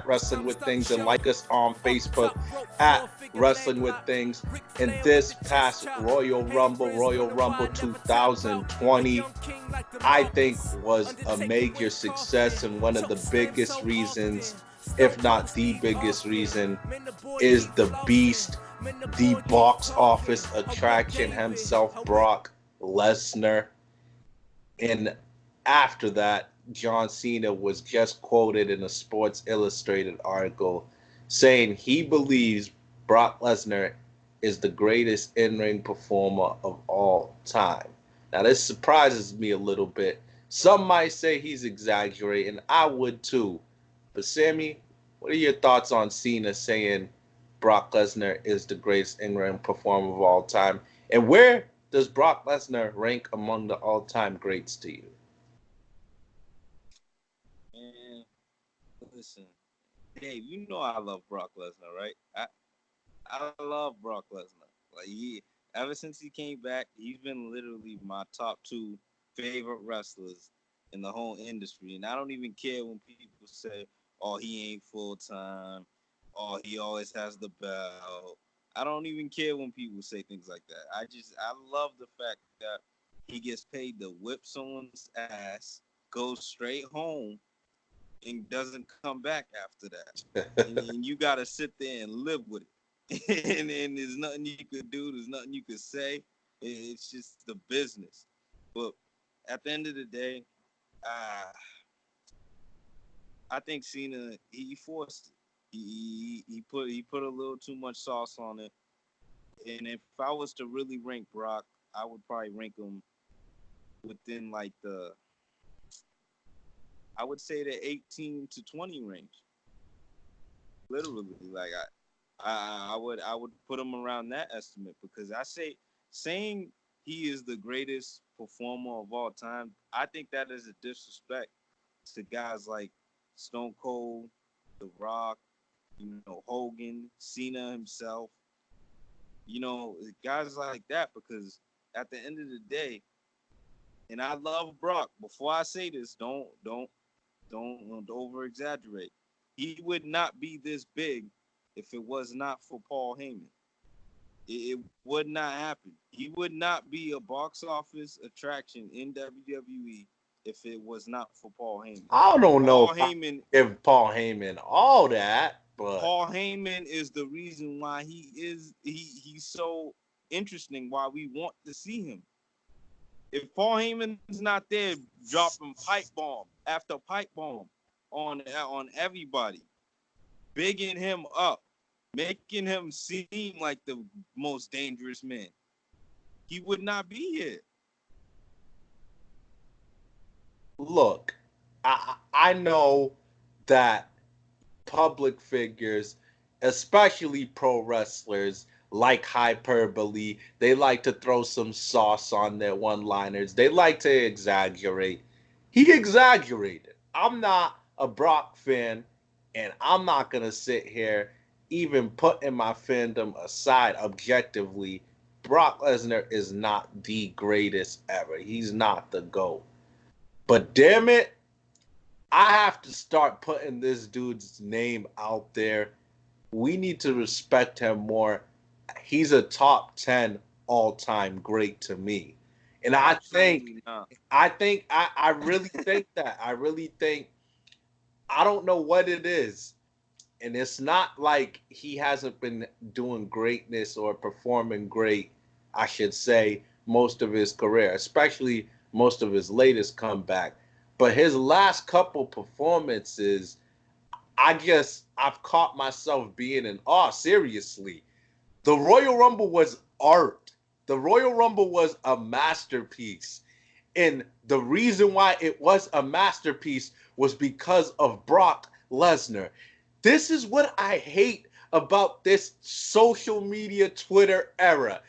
at Wrestling with Things and like us on Facebook at Wrestling with Things. And this past Royal Rumble 2020, I think was a major success, and one of the biggest reasons, if not the biggest reason, is the beast, the box office attraction himself, Brock Lesnar. And after that, John Cena was just quoted in a Sports Illustrated article saying he believes Brock Lesnar is the greatest in-ring performer of all time. Now, this surprises me a little bit. Some might say he's exaggerating. I would too. But Sammy, what are your thoughts on Cena saying Brock Lesnar is the greatest in-ring performer of all time? And where does Brock Lesnar rank among the all-time greats to you? Man, listen, Dave, you know I love Brock Lesnar, right? I love Brock Lesnar. Like ever since he came back, he's been literally my top two favorite wrestlers in the whole industry. And I don't even care when people say, "Oh, he ain't full time," "Oh, he always has the belt." I don't even care when people say things like that. I love the fact that he gets paid to whip someone's ass, goes straight home, and doesn't come back after that. And you got to sit there and live with it. And there's nothing you could do. There's nothing you could say. It's just the business. But at the end of the day, uh, I think Cena he forced it. He put a little too much sauce on it. And if I was to really rank Brock, I would probably rank him within like I would say the 18 to 20 range. Literally, like I would put him around that estimate because saying he is the greatest performer of all time, I think that is a disrespect to guys like Stone Cold, The Rock, Hogan, Cena himself, guys like that, because at the end of the day, and I love Brock. Before I say this, don't over exaggerate. He would not be this big if it was not for Paul Heyman. It would not happen. He would not be a box office attraction in WWE if it was not for Paul Heyman. I don't know Paul Heyman, if Paul Heyman all that, but Paul Heyman is the reason why he's so interesting. Why we want to see him. If Paul Heyman's not there, dropping pipe bomb after pipe bomb on everybody, bigging him up, making him seem like the most dangerous man, he would not be here. look, I know that public figures, especially pro wrestlers, like hyperbole. They like to throw some sauce on their one-liners. They like to exaggerate. He exaggerated. I'm not a Brock fan, and I'm not gonna sit here even putting my fandom aside objectively. Brock Lesnar is not the greatest ever. He's not the GOAT. But damn it, I have to start putting this dude's name out there. We need to respect him more. He's a top 10 all-time great to me. And Absolutely not. I really think that. I really think I don't know what it is. And it's not like he hasn't been doing greatness or performing great, I should say, most of his career, especially most of his latest comeback. But his last couple performances, I've caught myself being in awe. Seriously, the Royal Rumble was art. The Royal Rumble was a masterpiece. And the reason why it was a masterpiece was because of Brock Lesnar. This is what I hate about this social media Twitter era.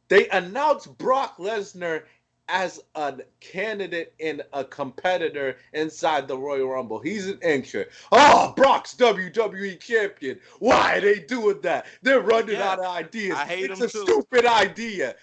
They announced Brock Lesnar as a candidate and a competitor inside the Royal Rumble. He's an entrant. Oh, Brock's WWE champion. Why are they doing that? They're running out of ideas. I hate It's him a too. stupid idea.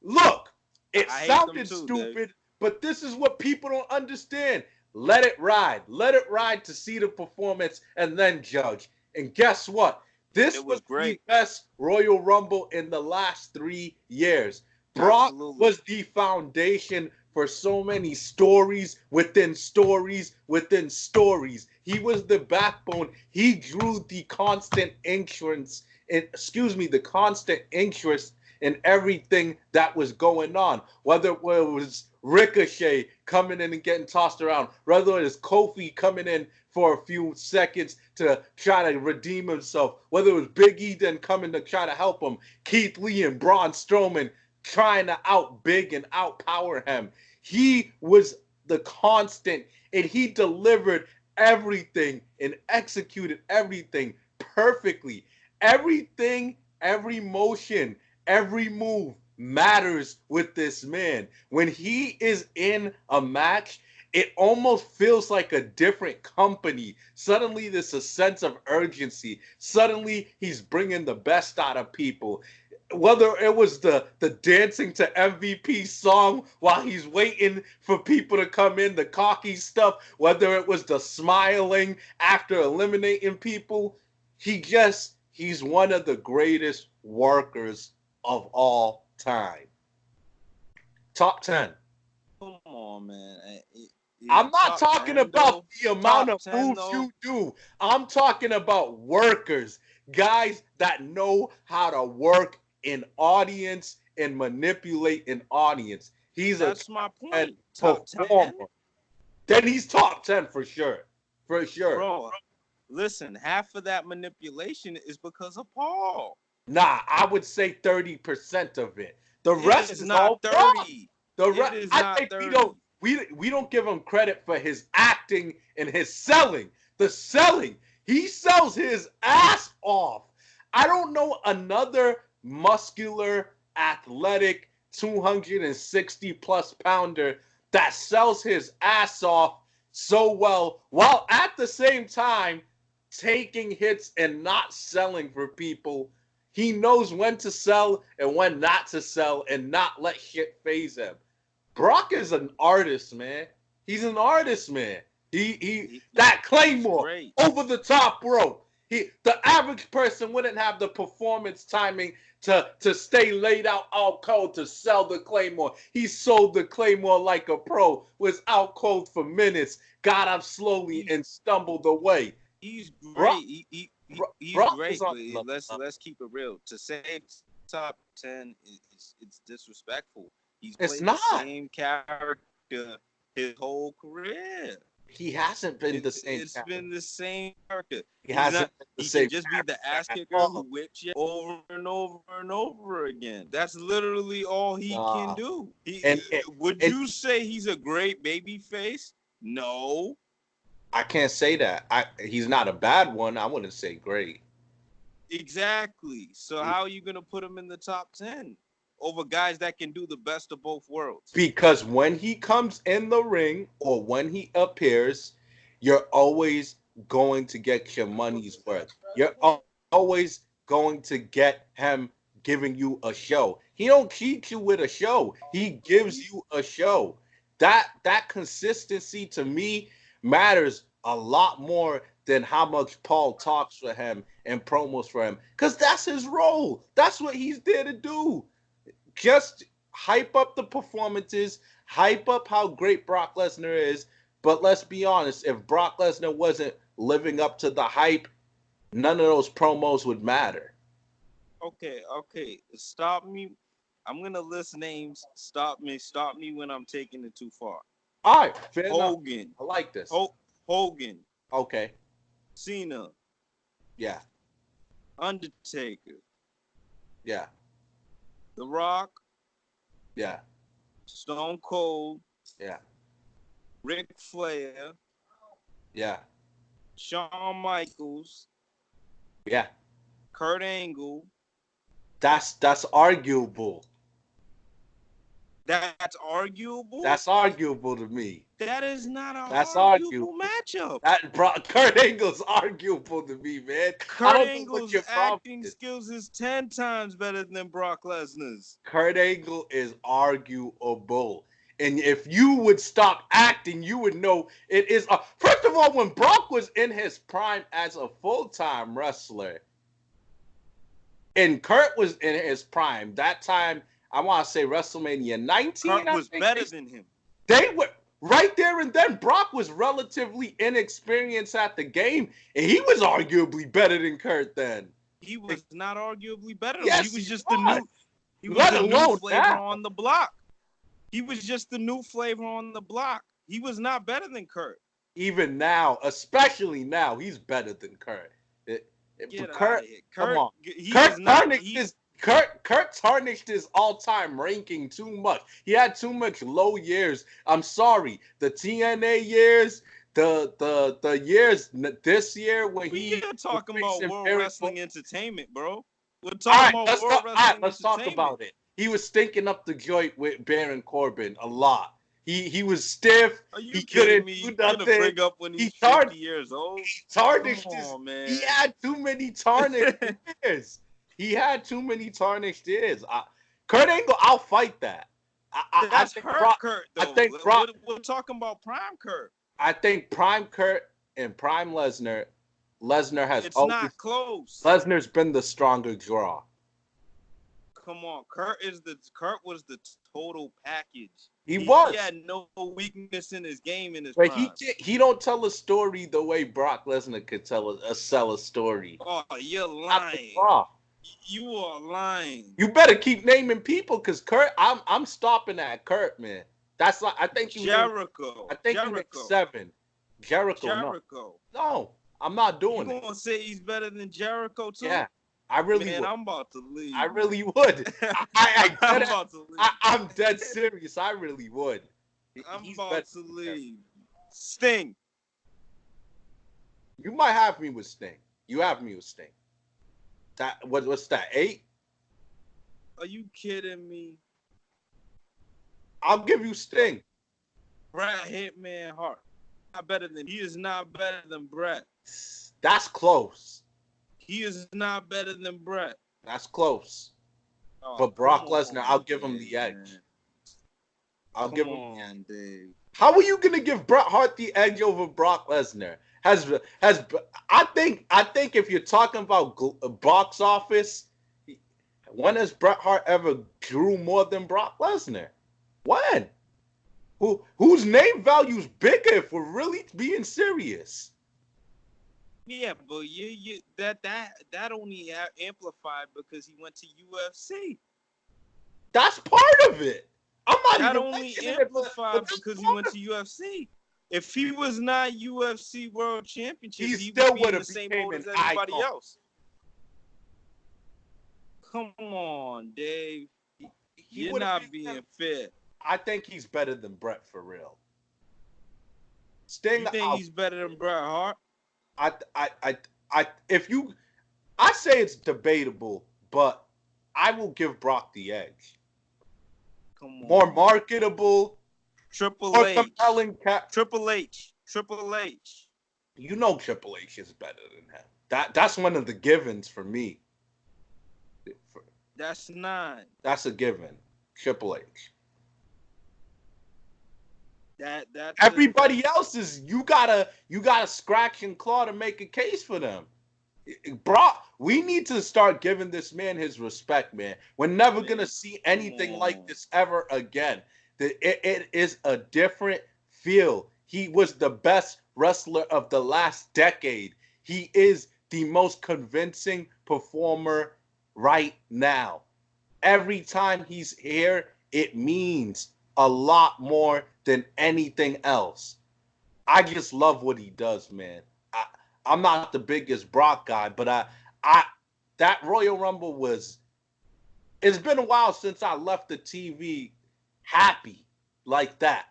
Look, it I hate them sounded too, stupid, Dave. but this is what people don't understand. Let it ride. Let it ride to see the performance and then judge. And guess what? This It was was the great. best Royal Rumble in the last 3 years. Brock Absolutely. was the foundation for so many stories within stories within stories. He was the backbone. He drew the constant interest the constant interest in everything that was going on. Whether it was Ricochet coming in and getting tossed around, whether it was Kofi coming in for a few seconds to try to redeem himself, whether it was Big E then coming to try to help him, Keith Lee and Braun Strowman trying to out big and outpower him. He was the constant and he delivered everything and executed everything perfectly. Everything, every motion, every move matters with this man. When he is in a match, it almost feels like a different company. Suddenly, there's a sense of urgency. Suddenly, he's bringing the best out of people. Whether it was the dancing to MVP song while he's waiting for people to come in, the cocky stuff, whether it was the smiling after eliminating people, he's one of the greatest workers of all time. Top 10. Come on, man. I'm not Top talking 10 about though. the amount Top of 10 moves though. you do. I'm talking about workers, guys that know how to work an audience and manipulate an audience. He's a That's my top 10 point. Top 10, performer. Then he's top 10 for sure. For sure. bro. Listen, half of that manipulation is because of Paul. Nah, I would say 30% of it. The It rest is is not all Brock. 30. The It rest, is I not think 30. we don't give him credit for his acting and his selling. The selling, he sells his ass off. I don't know another muscular, athletic, 260 plus pounder that sells his ass off so well while at the same time taking hits and not selling for people. He knows when to sell and when not to sell and not let shit phase him. Brock is an artist, man. He's an artist, man. He that He's Claymore great. over the top rope. The average person wouldn't have the performance timing to stay laid out cold to sell the Claymore. He sold the Claymore like a pro, was out cold for minutes, got up slowly He, and stumbled away. he's great. Brock, He's Brock is great. on But another let's keep it real. To say top 10 is it's disrespectful. He's It's played the not. same character his whole career. He hasn't been the same It's character. been the same character. He He's hasn't not. been the He can same just be the ass character at kicker who all. whips you over and over and over again. That's literally all he can Nah. do. And, Would and you say he's a great baby face? No. I can't say that. He's not a bad one. I wouldn't say great. Exactly. So how are you gonna put him in the top 10 over guys that can do the best of both worlds? Because when he comes in the ring or when he appears, you're always going to get your money's worth. You're always going to get him giving you a show. He don't cheat you with a show. He gives you a show. That consistency to me matters a lot more than how much Paul talks for him and promos for him. Because that's his role. That's what he's there to do. Just hype up the performances, hype up how great Brock Lesnar is. But let's be honest, if Brock Lesnar wasn't living up to the hype, none of those promos would matter. Okay. Stop me. I'm gonna list names. Stop me when I'm taking it too far. All right, fair enough. Hogan, I like this. Hogan, Okay. Cena, Yeah. Undertaker, Yeah. The Rock, Yeah. Stone Cold, Yeah. Ric Flair, Yeah. Shawn Michaels, Yeah. Kurt Angle. That's arguable. That's arguable. That's arguable to me. That is not a That's arguable arguable. matchup. Kurt Angle's arguable to me, man. I Kurt don't know what Angle's your problem acting is. skills is 10 times better than Brock Lesnar's. Kurt Angle is arguable. And if you would stop acting, you would know it is. First of all, when Brock was in his prime as a full-time wrestler, and Kurt was in his prime, that time, I want to say WrestleMania 19. Kurt was better than him. They were right there and then. Brock was relatively inexperienced at the game, and he was arguably better than Kurt then. He was not arguably better. Yes, he was just was. the new. He was Let the alone new flavor that. on the block. He was just the new flavor on the block. He was not better than Kurt. Even now, especially now, he's better than Kurt. Kurt, come on. Kurt tarnished his all-time ranking too much. He had too much low years. I'm sorry. The TNA years, the years this year when We're talking about World Wrestling Entertainment, bro. We're talking about World Wrestling Entertainment. Let's talk about it. He was stinking up the joint with Baron Corbin a lot. He was stiff. He couldn't do nothing. Bring up when he's 50 years old. He tarnished man. He had too many tarnished years. He had too many tarnished years. Kurt ain't gonna outfight that. That's Kurt, though. I think we're talking about prime Kurt. I think prime Kurt and prime Lesnar has it's not close. Lesnar's been the stronger draw. Come on, Kurt was the total package. He had no weakness in his game in his prime. He don't tell a story the way Brock Lesnar could sell a story. Oh, you're lying. You are lying. You better keep naming people, because Kurt, I'm stopping at Kurt, man. That's like I think Jericho. I think you 7. Jericho. No, I'm not doing it. You gonna say he's better than Jericho too? Yeah. I really would. I'm about to leave. I really would. I'm about to leave. I'm dead serious. I really would. I'm about to leave. Sting. You might have me with Sting. You have me with Sting. What's that? 8? Are you kidding me? I'll give you Sting. Bret Hitman Hart. He is not better than Bret. That's close. He is not better than Bret. That's close. But Brock Lesnar, I'll give him the edge. I'll give him the edge. Dave. How are you gonna give Bret Hart the edge over Brock Lesnar? I think if you're talking about box office, when has Bret Hart ever drew more than Brock Lesnar? When? Whose name value's bigger if we're really being serious? Yeah, but that only amplified because he went to UFC. That's part of it. I'm not that even only amplified because he went to UFC. If he was not UFC World Championship, he still would be in the same boat as everybody else. Come on, Dave. You're not being fair. I think he's better than Bret for real. Sting. You think he's better than Bret Hart? I say it's debatable, but I will give Brock the edge. Come on. More marketable. Triple more H. Compelling Triple H. Triple H. You know Triple H is better than him. That's one of the givens for me. That's 9. That's a given. Triple H. Everybody else is you gotta scratch and claw to make a case for them. Brock, we need to start giving this man his respect, man. We're never gonna see anything like this ever again. It is a different feel. He was the best wrestler of the last decade. He is the most convincing performer right now. Every time he's here, it means a lot more than anything else. I just love what he does, man. I'm not the biggest Brock guy, but that Royal Rumble it's been a while since I left the TV happy like that.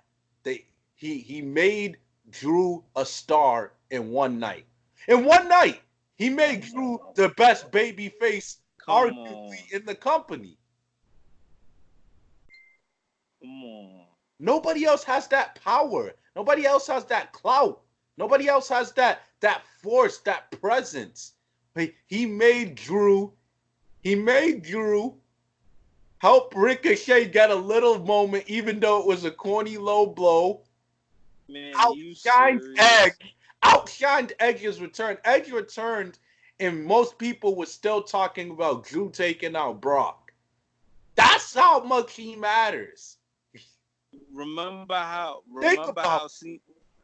He made Drew a star in one night. In one night, he made Drew the best babyface arguably in the company. Come on. Nobody else has that power. Nobody else has that clout. Nobody else has that force, that presence. He made Drew help Ricochet get a little moment, even though it was a corny low blow. Man, you Outshined serious? Edge. Outshined Edge's return. Edge returned, and most people were still talking about Drew taking out Brock. That's how much he matters. Remember how? Think Remember about how?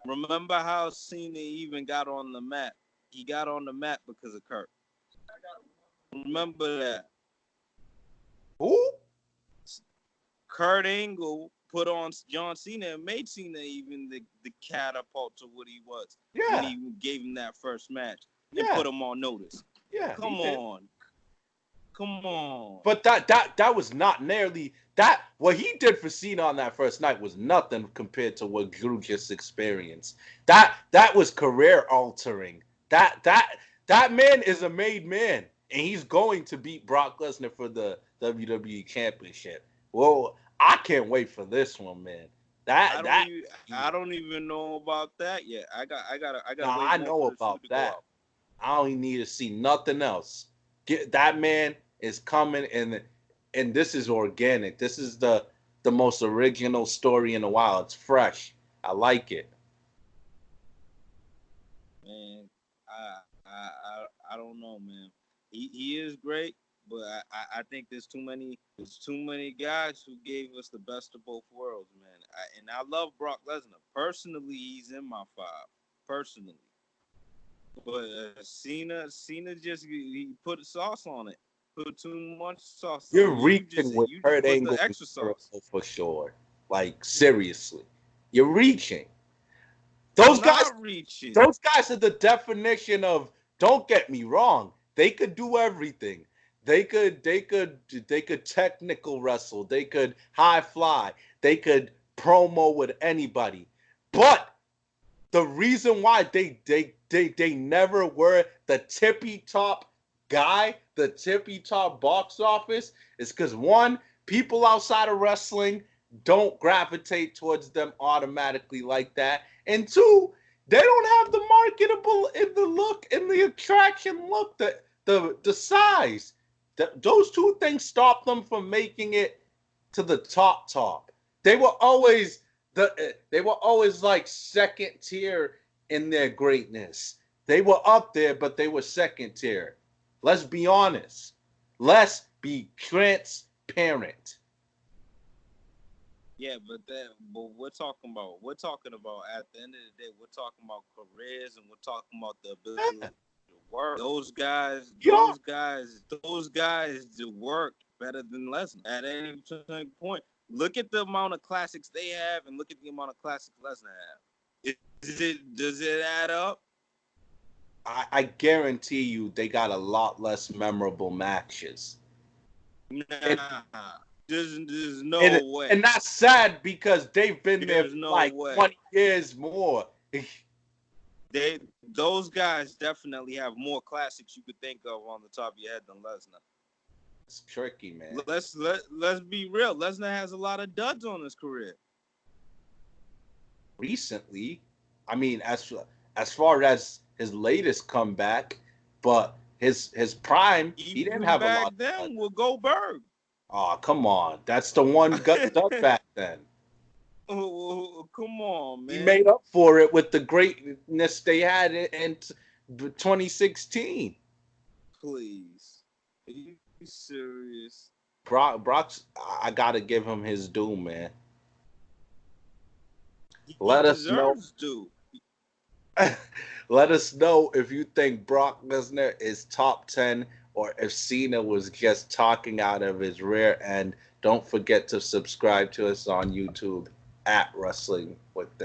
Remember how Cena even got on the map? He got on the map because of Kurt. Remember that. who? Kurt Angle put on John Cena and made Cena even the catapult to what he was when Yeah, he gave him that first match and yeah, put him on notice. yeah. Come on. Come on. But that was not nearly that. What he did for Cena on that first night was nothing compared to what Drew just experienced. That was career altering. That man is a made man, and he's going to beat Brock Lesnar for the WWE Championship. Well, I can't wait for this one, man. I don't even know about that yet. I gotta Nah, wait I more know for the about shoot to go that. out. I don't need to see nothing else. Get that man is coming, and this is organic. This is the most original story in a while. It's fresh. I like it. Man, I don't know, man. He is great, but I think there's too many guys who gave us the best of both worlds, man. And I love Brock Lesnar. Personally, he's in my five. Personally. But Cena just he put sauce on it. Put too much sauce You're on it. reaching with You just Kurt put the Angle and extra sauce. Jericho for sure. Like seriously, you're reaching. I'm Those guys, not reaching. those guys are the definition of. Don't get me wrong. They could do everything. They could technical wrestle. They could high fly. They could promo with anybody. But the reason why they never were the tippy top guy, the tippy top box office, is because one, people outside of wrestling don't gravitate towards them automatically like that, and two, they don't have the marketable in the look and the attraction look, the size. Those two things stop them from making it to the top. They were always they were always like second tier in their greatness. They were up there, but they were second tier. Let's be honest. Let's be transparent. Yeah, but we're talking about at the end of the day, we're talking about careers and we're talking about the ability Yeah, to work. yeah. Those guys do work better than Lesnar at any point. Look at the amount of classics they have, and look at the amount of classics Lesnar have. Does it add up? I guarantee you they got a lot less memorable matches. And, Nah, there's no and, way. and that's sad because they've been there There's for no like way. 20 years more. Those guys definitely have more classics you could think of on the top of your head than Lesnar. It's tricky, man. Let's be real. Lesnar has a lot of duds on his career. Recently, I mean, as far as his latest comeback, but his prime, he didn't Even have a back lot of duds. then with Goldberg. Oh, come on. That's the one gut dud back then. Oh, come on, He man. made up for it with the greatness they had in 2016. Please. Are you serious? Brock's, I gotta give him his due, man. He Let us know. deserves to. Let us know if you think Brock Lesnar is top 10 or if Cena was just talking out of his rear end. Don't forget to subscribe to us on YouTube at Wrestling with